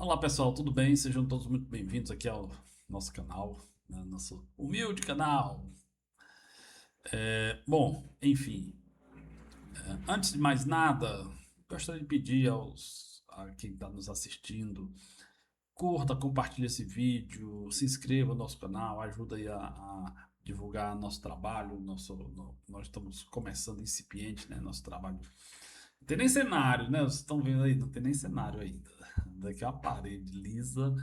Olá pessoal, tudo bem? Sejam todos muito bem-vindos aqui ao nosso canal, né? Nosso humilde canal. Bom, enfim, antes de mais nada, gostaria de pedir a quem está nos assistindo, curta, compartilhe esse vídeo, se inscreva no nosso canal, ajuda aí a divulgar nosso trabalho. Nós estamos começando incipiente, né? Nosso trabalho. Não tem nem cenário, né? Vocês estão vendo aí, não tem nem cenário ainda. Daqui é uma parede lisa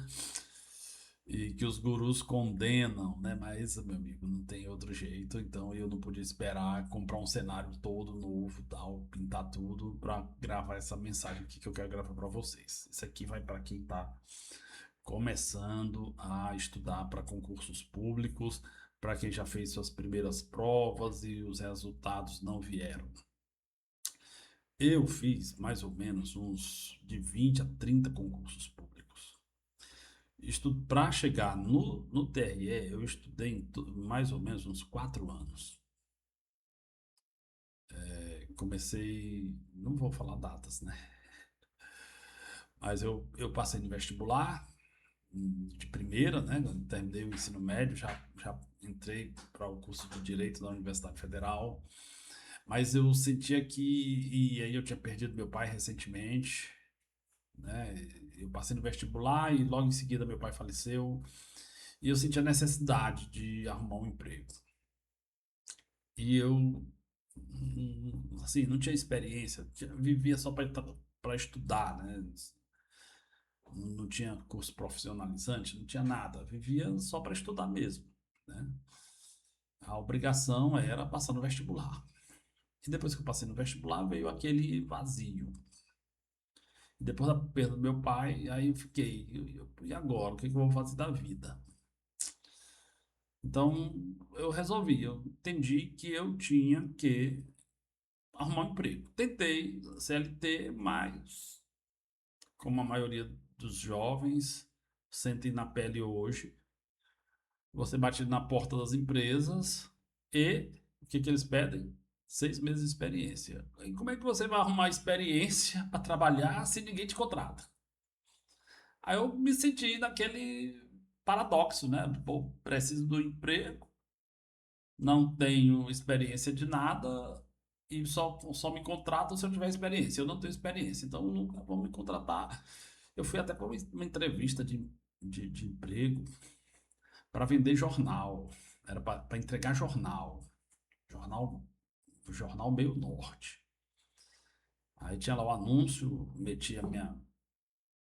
e que os gurus condenam, né? Mas, meu amigo, não tem outro jeito. Então eu não podia esperar comprar um cenário todo novo, tal, pintar tudo para gravar essa mensagem aqui que eu quero gravar para vocês. Isso aqui vai para quem está começando a estudar para concursos públicos, para quem já fez suas primeiras provas e os resultados não vieram. Eu fiz mais ou menos uns de 20 a 30 concursos públicos. Para chegar no TRE, eu estudei mais ou menos uns 4 anos. Comecei, não vou falar datas, né? Mas eu passei no vestibular de primeira, né? Quando terminei o ensino médio, já entrei para o curso de Direito da Universidade Federal. Mas eu sentia que, e aí eu tinha perdido meu pai recentemente, né? Eu passei no vestibular e logo em seguida meu pai faleceu. E eu senti a necessidade de arrumar um emprego. E eu, assim, não tinha experiência, vivia só para estudar, né? Não tinha curso profissionalizante, não tinha nada, vivia só para estudar mesmo, né? A obrigação era passar no vestibular. E depois que eu passei no vestibular, veio aquele vazio. E depois da perda do meu pai, aí eu fiquei, e agora? O que eu vou fazer da vida? Então eu resolvi, eu entendi que eu tinha que arrumar um emprego. Tentei CLT, mas como a maioria dos jovens sentem na pele hoje, você bate na porta das empresas e o que eles pedem? 6 meses de experiência. E como é que você vai arrumar experiência para trabalhar se ninguém te contrata? Aí eu me senti naquele paradoxo, né? Pô, preciso do emprego, não tenho experiência de nada e só me contratam se eu tiver experiência. Eu não tenho experiência, então nunca vão me contratar. Eu fui até para uma entrevista de emprego para vender jornal. Era para entregar jornal. Jornal, jornal Meio Norte. Aí tinha lá o anúncio, meti a minha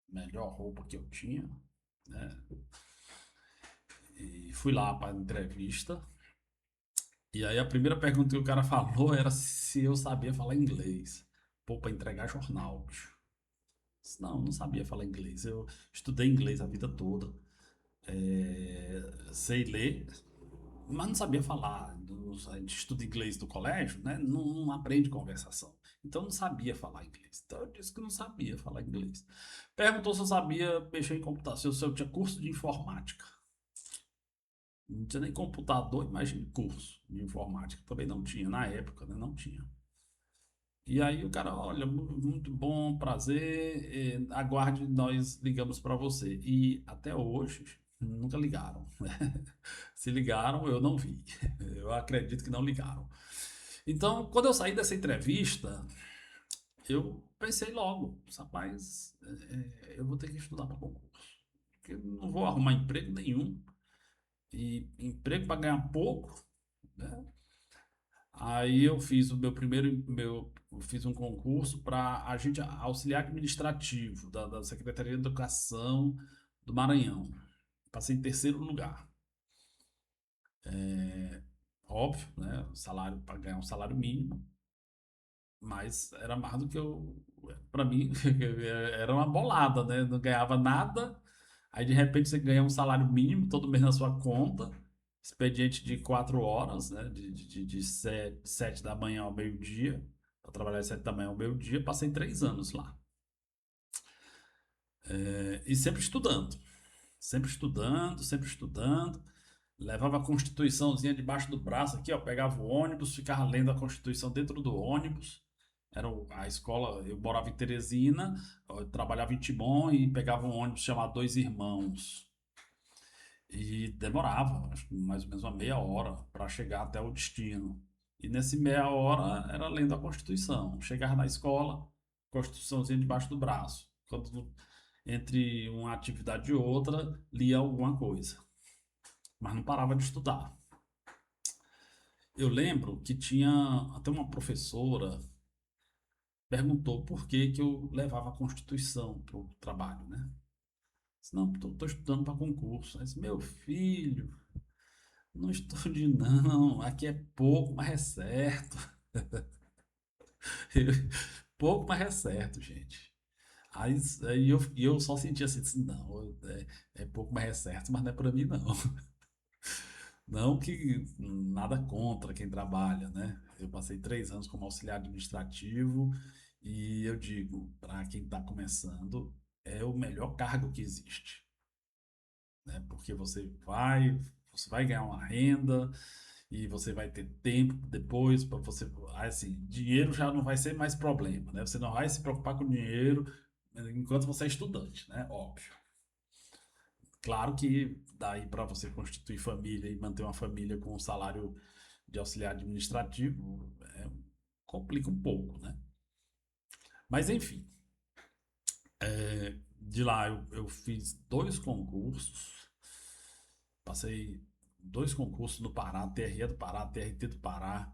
melhor roupa que eu tinha, né? E fui lá para a entrevista. E aí a primeira pergunta que o cara falou era se eu sabia falar inglês. Pô, para entregar jornal, bicho. Não, não sabia falar inglês. Eu estudei inglês a vida toda. Sei ler, mas não sabia falar. A gente estuda inglês no colégio, né? Não aprende conversação. Então não sabia falar inglês. Então eu disse que não sabia falar inglês. Perguntou se eu sabia mexer em computador, se eu tinha curso de informática. Não tinha nem computador, imagine curso de informática. Também não tinha, na época, né? Não tinha. E aí o cara, olha, muito bom, prazer, aguarde, nós ligamos para você. E até hoje nunca ligaram. Se ligaram, eu não vi. Eu acredito que não ligaram. Então, quando eu saí dessa entrevista, eu pensei logo, rapaz, eu vou ter que estudar para concurso. Porque eu não vou arrumar emprego nenhum. E emprego para ganhar pouco, né? Aí eu fiz o eu fiz um concurso para agente auxiliar administrativo da Secretaria de Educação do Maranhão. Passei em terceiro lugar. Óbvio, né? Salário para ganhar um salário mínimo, mas era mais do que eu, para mim, era uma bolada, né? Não ganhava nada. Aí de repente você ganha um salário mínimo todo mês na sua conta, expediente de 4 horas, né? De 7 da manhã ao meio-dia, para trabalhar de 7 da manhã ao meio-dia, passei 3 anos lá. E sempre estudando, sempre estudando, sempre estudando. Levava a Constituiçãozinha debaixo do braço aqui, ó, pegava o ônibus, ficava lendo a Constituição dentro do ônibus. A escola, eu morava em Teresina, eu trabalhava em Tibom e pegava um ônibus chamado Dois Irmãos. E demorava, acho que mais ou menos uma meia hora para chegar até o destino. E nesse meia hora era lendo a Constituição. Chegava na escola, Constituiçãozinha debaixo do braço. Entre uma atividade e outra, lia alguma coisa. Mas não parava de estudar. Eu lembro que tinha até uma professora perguntou por que que eu levava a Constituição para o trabalho, né? Disse, não, estou estudando para concurso. Aí disse, meu filho, não estude não, aqui é pouco, mas é certo. Pouco, mas é certo, gente. Aí eu só sentia assim, disse, não, é pouco, mas é certo, mas não é para mim não. Não que nada contra quem trabalha, né? Eu passei 3 anos como auxiliar administrativo e eu digo, para quem está começando, é o melhor cargo que existe, né? Porque você vai ganhar uma renda e você vai ter tempo depois para você, assim, dinheiro já não vai ser mais problema, né? Você não vai se preocupar com dinheiro enquanto você é estudante, né? Óbvio. Claro que daí para você constituir família e manter uma família com um salário de auxiliar administrativo complica um pouco, né? Mas enfim, de lá eu fiz 2 concursos, passei 2 concursos no Pará, TRE do Pará, TRT do Pará,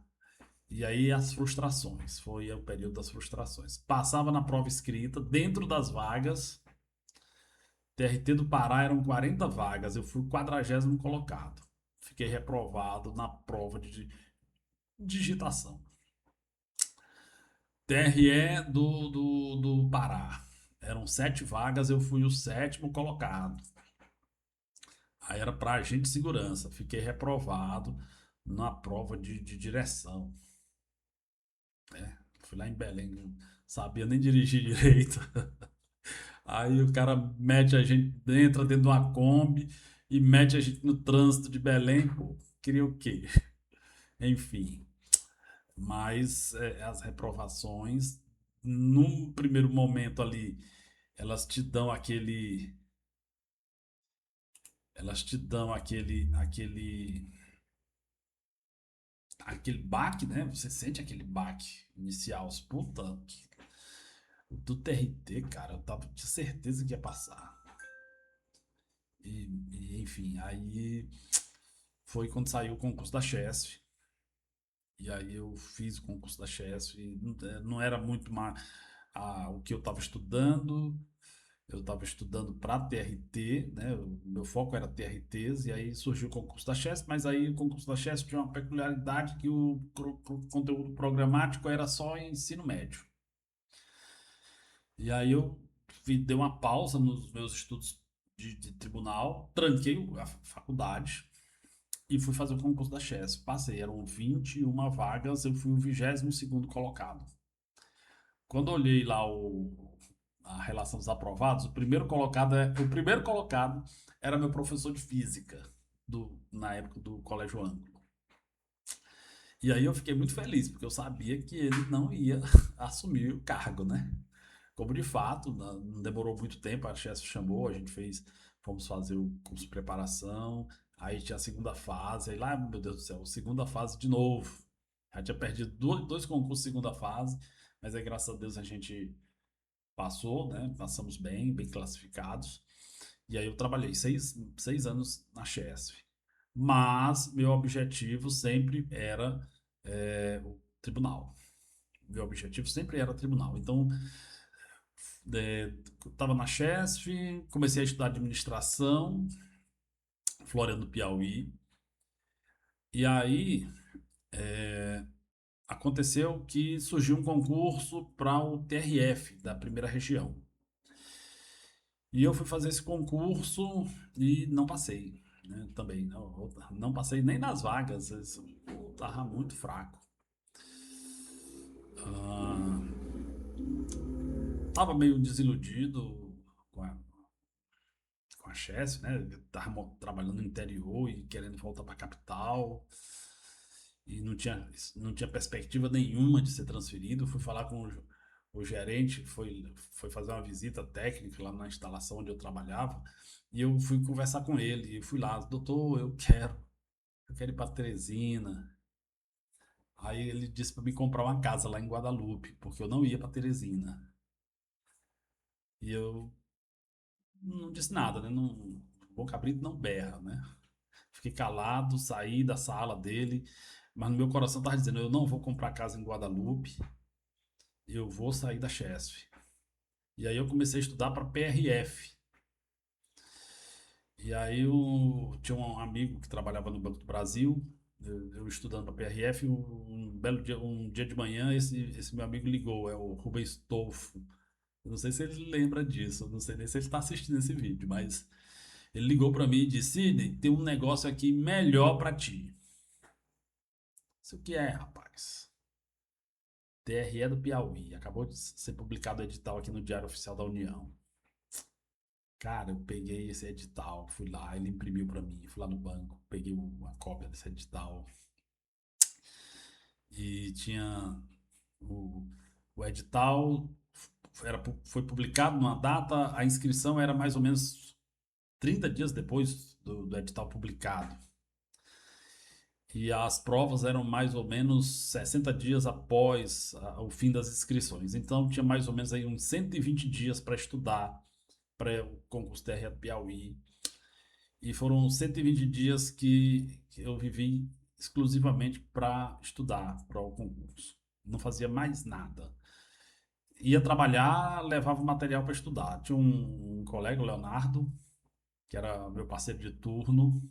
e aí as frustrações, foi o período das frustrações. Passava na prova escrita, dentro das vagas, TRT do Pará eram 40 vagas, eu fui o 40º colocado. Fiquei reprovado na prova de digitação. TRE do Pará. Eram 7 vagas, eu fui o 7º colocado. Aí era para agente de segurança. Fiquei reprovado na prova de direção. Né? Fui lá em Belém, não sabia nem dirigir direito. Aí o cara mete a gente, entra dentro de uma Kombi e mete a gente no trânsito de Belém. Pô, queria o quê? Enfim. Mas as reprovações, num primeiro momento ali, elas te dão aquele. Elas te dão aquele baque, né? Você sente aquele baque inicial. Puta, do TRT, cara, eu tava de certeza que ia passar. Enfim, aí foi quando saiu o concurso da Chesf. E aí eu fiz o concurso da Chesf. Não era muito o que eu estava estudando. Eu estava estudando para TRT, né? O meu foco era TRTs, e aí surgiu o concurso da Chesf, mas aí o concurso da Chesf tinha uma peculiaridade que o conteúdo programático era só em ensino médio. E aí eu dei uma pausa nos meus estudos de tribunal, tranquei a faculdade e fui fazer o concurso da Chesf. Passei, eram 21 vagas, eu fui o 22º colocado. Quando eu olhei lá a relação dos aprovados, o primeiro colocado era meu professor de física na época do Colégio Ângulo. E aí eu fiquei muito feliz, porque eu sabia que ele não ia assumir o cargo, né? Como de fato, não demorou muito tempo, a chefe chamou, fomos fazer o curso de preparação, aí tinha a segunda fase, aí lá, meu Deus do céu, segunda fase de novo. Já tinha perdido dois concursos de segunda fase, mas aí graças a Deus a gente passou, né? Passamos bem, bem classificados. E aí eu trabalhei 6 anos na Chesf. Mas meu objetivo sempre era o tribunal. Meu objetivo sempre era tribunal. Então, estava na Chesf, comecei a estudar administração, Floriano do Piauí. E aí aconteceu que surgiu um concurso para o TRF da primeira região. E eu fui fazer esse concurso e não passei, né? Também não passei nem nas vagas, eu tava muito fraco. Ah, tava meio desiludido com a Chess, né? Eu tava trabalhando no interior e querendo voltar para a capital. e não tinha perspectiva nenhuma de ser transferido. Fui falar com o gerente, foi fazer uma visita técnica lá na instalação onde eu trabalhava, e eu fui conversar com ele, e fui lá, doutor, eu quero ir para Teresina. Aí ele disse para me comprar uma casa lá em Guadalupe, porque eu não ia para Teresina. E eu não disse nada, né? Não, bom cabrito não berra, né? Fiquei calado, saí da sala dele, mas no meu coração tava dizendo, eu não vou comprar casa em Guadalupe, eu vou sair da Chesf. E aí eu comecei a estudar para PRF. E aí eu tinha um amigo que trabalhava no Banco do Brasil, eu estudando para PRF, um belo dia, um dia de manhã, esse meu amigo ligou, é o Rubens Tolfo. Eu não sei se ele lembra disso, eu não sei nem se ele está assistindo esse vídeo, mas ele ligou para mim e disse: Sidney, tem um negócio aqui melhor para ti. Isso o que é, rapaz? TRE do Piauí. Acabou de ser publicado o edital aqui no Diário Oficial da União. Cara, eu peguei esse edital, fui lá, ele imprimiu para mim, fui lá no banco, peguei uma cópia desse edital e tinha o, o edital foi publicado numa data, a inscrição era mais ou menos 30 dias depois do edital publicado. E as provas eram mais ou menos 60 dias após o fim das inscrições. Então tinha mais ou menos aí uns 120 dias para estudar para o concurso TRE do Piauí. E foram 120 dias que eu vivi exclusivamente para estudar para o concurso. Não fazia mais nada. Ia trabalhar, levava material para estudar. Tinha um colega, o Leonardo, que era meu parceiro de turno.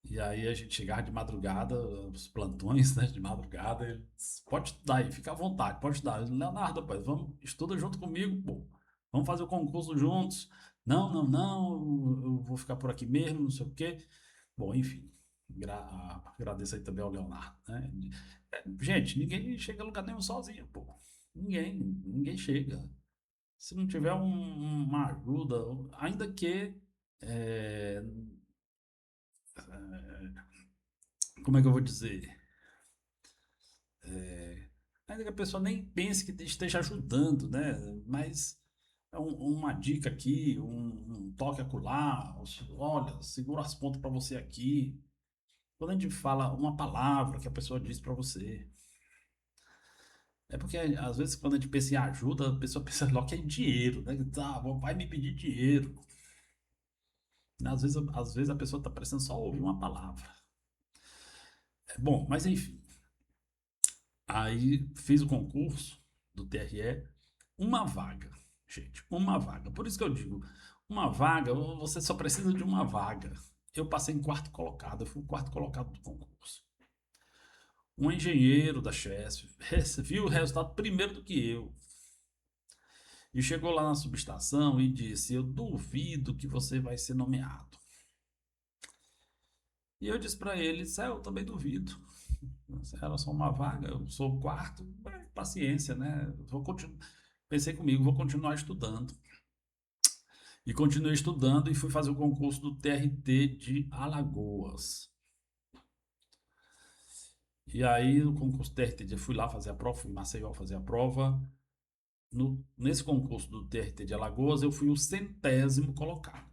E aí a gente chegava de madrugada, os plantões, né, de madrugada, ele disse, pode estudar aí, fica à vontade, pode estudar. Eu, Leonardo, rapaz, vamos, estuda junto comigo, pô. Vamos fazer o concurso juntos. Não, não, não, eu vou ficar por aqui mesmo, não sei o quê. Bom, enfim, agradeço aí também ao Leonardo, né? Gente, ninguém chega a lugar nenhum sozinho, pô. Ninguém chega. Se não tiver uma ajuda, ainda que é, como é que eu vou dizer? Ainda que a pessoa nem pense que esteja ajudando, né? Mas é uma dica aqui, um toque acolá, olha, segura as pontas para você aqui. Quando a gente fala uma palavra que a pessoa diz para você, é porque às vezes quando a gente pensa em ajuda, a pessoa pensa logo que é dinheiro, né? Tá, vai me pedir dinheiro. Às vezes a pessoa está precisando só ouvir uma palavra. Bom, mas enfim. Aí fiz o concurso do TRE, uma vaga, gente, uma vaga. Por isso que eu digo, uma vaga, você só precisa de uma vaga. Eu passei em quarto colocado, eu fui o quarto colocado do concurso. Um engenheiro da Chesf viu o resultado primeiro do que eu. E chegou lá na subestação e disse: eu duvido que você vai ser nomeado. E eu disse para ele: eu também duvido. Era só uma vaga, eu sou o quarto, paciência, né? Pensei comigo, vou continuar estudando. E continuei estudando e fui fazer o concurso do TRT de Alagoas. E aí, no concurso TRT, eu fui lá fazer a prova, fui em Maceió fazer a prova. Nesse concurso do TRT de Alagoas, eu fui o 100º colocado.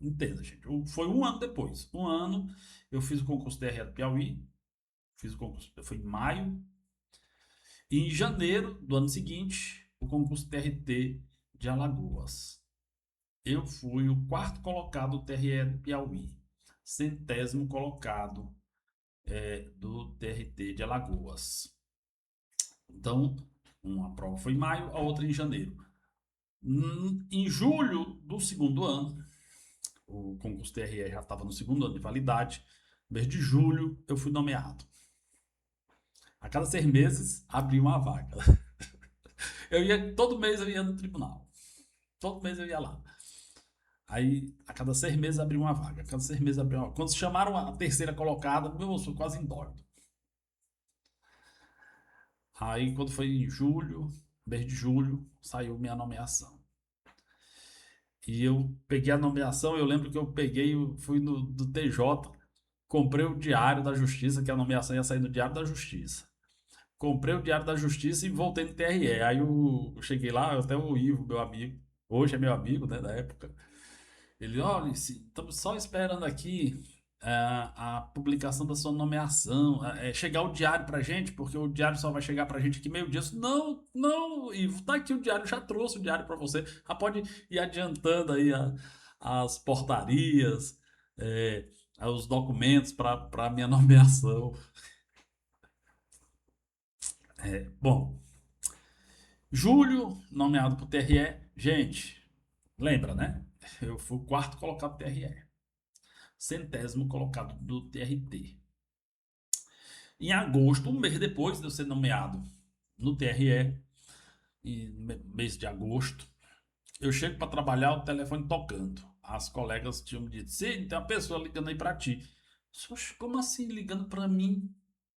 Entenda, gente. Foi um ano depois. Um ano, eu fiz o concurso TRE do Piauí. Fiz o concurso, foi em maio. E em janeiro do ano seguinte, o concurso TRT de Alagoas. Eu fui o quarto colocado do TRE do Piauí. 100º colocado do TRT de Alagoas. Então, uma prova foi em maio, a outra em janeiro. Em julho do segundo ano, o concurso TRE já estava no segundo ano de validade. No mês de julho, eu fui nomeado. A cada 6 meses, abria uma vaga. Todo mês eu ia no tribunal. Todo mês eu ia lá. Aí, a cada 6 meses abria uma vaga. A cada 6 meses abria uma vaga. Quando chamaram a terceira colocada, meu, eu sou quase indólido. Aí, quando foi em julho, mês de julho, saiu minha nomeação. E eu peguei a nomeação, eu lembro que eu peguei, fui do TJ, Comprei o Diário da Justiça, que a nomeação ia sair no Diário da Justiça. Comprei o Diário da Justiça e voltei no TRE. Aí eu cheguei lá, até o Ivo, meu amigo, hoje é meu amigo, né, da época. Ele, olha, estamos só esperando aqui a publicação da sua nomeação, chegar o diário pra gente, porque o diário só vai chegar pra gente aqui meio-dia. Eu disse, não, não, Ivo, tá aqui o diário, já trouxe o diário pra você. Já pode ir adiantando aí as portarias, é, os documentos para minha nomeação. Bom, Júlio, nomeado pro TRE. Gente, lembra, né? Eu fui o quarto colocado do TRE. Centésimo colocado do TRT. Em agosto, um mês depois de eu ser nomeado no TRE, mês de agosto, eu chego para trabalhar, o telefone tocando. As colegas tinham me dito: sim, tem uma pessoa ligando aí para ti. Oxe, como assim ligando para mim?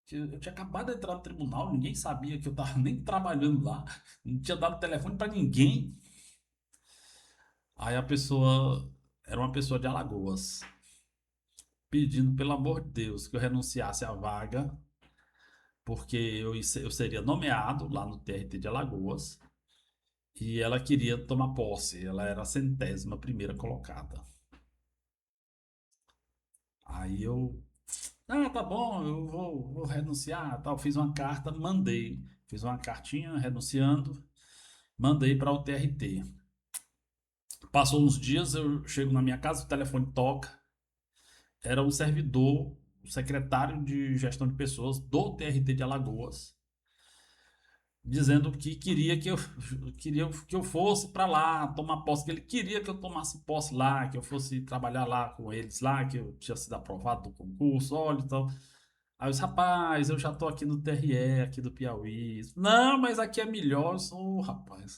Que eu tinha acabado de entrar no tribunal, ninguém sabia que eu estava nem trabalhando lá, não tinha dado telefone para ninguém. Aí a pessoa era uma pessoa de Alagoas, pedindo pelo amor de Deus que eu renunciasse à vaga, porque eu seria nomeado lá no TRT de Alagoas e ela queria tomar posse. Ela era a centésima primeira colocada. Aí eu, tá bom, eu vou renunciar, tal. Fiz uma carta, mandei, fiz uma cartinha renunciando, mandei para o TRT. Passou uns dias, eu chego na minha casa, o telefone toca, era um servidor, o secretário de gestão de pessoas do TRT de Alagoas, dizendo que queria que eu fosse para lá tomar posse, que ele queria que eu tomasse posse lá, que eu fosse trabalhar lá com eles lá, que eu tinha sido aprovado do concurso, olha, então. Aí eu disse, rapaz, eu já tô aqui no TRE, aqui do Piauí. Não, mas aqui é melhor. Eu sou, rapaz,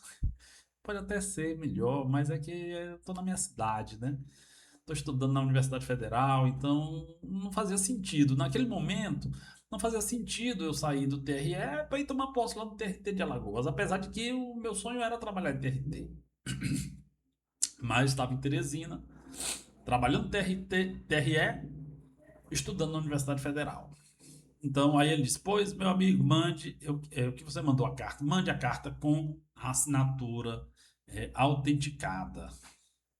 pode até ser melhor, mas é que eu tô na minha cidade, né? Tô estudando na Universidade Federal, então não fazia sentido. Naquele momento, não fazia sentido eu sair do TRE para ir tomar posse lá no TRT de Alagoas, apesar de que o meu sonho era trabalhar em TRT. Mas estava em Teresina, trabalhando no TRE, estudando na Universidade Federal. Então aí ele disse: pois, meu amigo, mande o que você mandou a carta, mande a carta com a assinatura autenticada.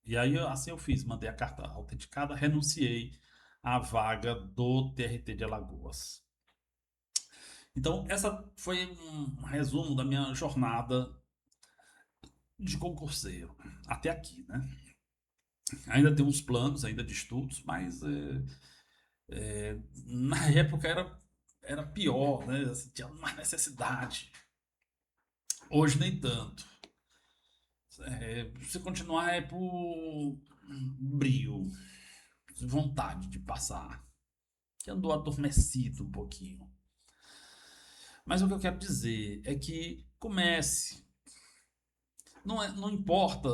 E aí assim eu fiz, mandei a carta autenticada, renunciei à vaga do TRT de Alagoas. Então, essa foi um resumo da minha jornada de concurseiro até aqui, né? Ainda tem uns planos ainda de estudos, mas na época era pior, né? Assim, tinha mais necessidade. Hoje nem tanto. Se continuar é por brio, vontade de passar. Que andou adormecido um pouquinho. Mas o que eu quero dizer é que comece. Não importa,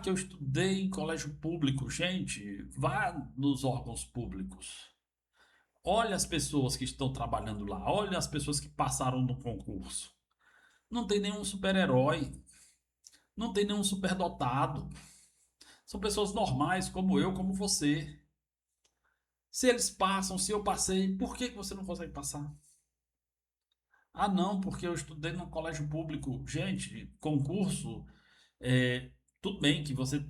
que eu estudei em colégio público. Gente, vá nos órgãos públicos. Olha as pessoas que estão trabalhando lá. Olha as pessoas que passaram no concurso. Não tem nenhum super-herói. Não tem nenhum superdotado. São pessoas normais, como eu, como você. Se eles passam, se eu passei, por que você não consegue passar? Ah, não, porque eu estudei no colégio público. Gente, concurso, é, tudo bem que você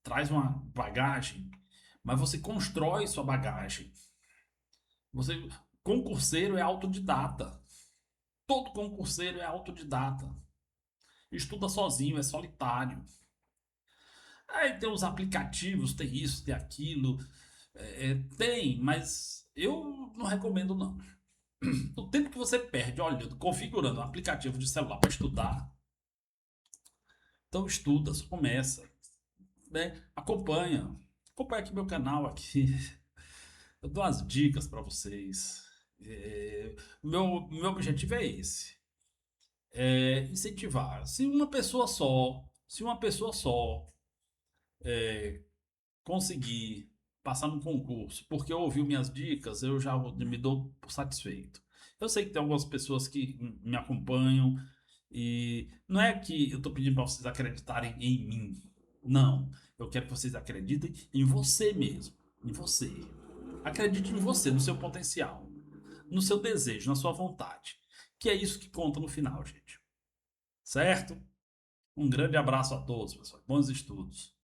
traz uma bagagem, mas você constrói sua bagagem. Você, concurseiro é autodidata. Todo concurseiro é autodidata. Estuda sozinho, é solitário. Aí tem os aplicativos, tem isso, tem aquilo. Tem, mas eu não recomendo não. O tempo que você perde olhando, configurando um aplicativo de celular para estudar, então estuda, só começa, né? Acompanha aqui meu canal aqui. Eu dou as dicas para vocês. Meu objetivo é esse, incentivar. Se uma pessoa só conseguir passar no concurso porque ouviu minhas dicas, eu já me dou por satisfeito. Eu sei que tem algumas pessoas que me acompanham e não é que eu estou pedindo para vocês acreditarem em mim. Não, eu quero que vocês acreditem em você mesmo, em você. Acredite em você, no seu potencial, no seu desejo, na sua vontade. Que é isso que conta no final, gente. Certo? Um grande abraço a todos, pessoal. Bons estudos.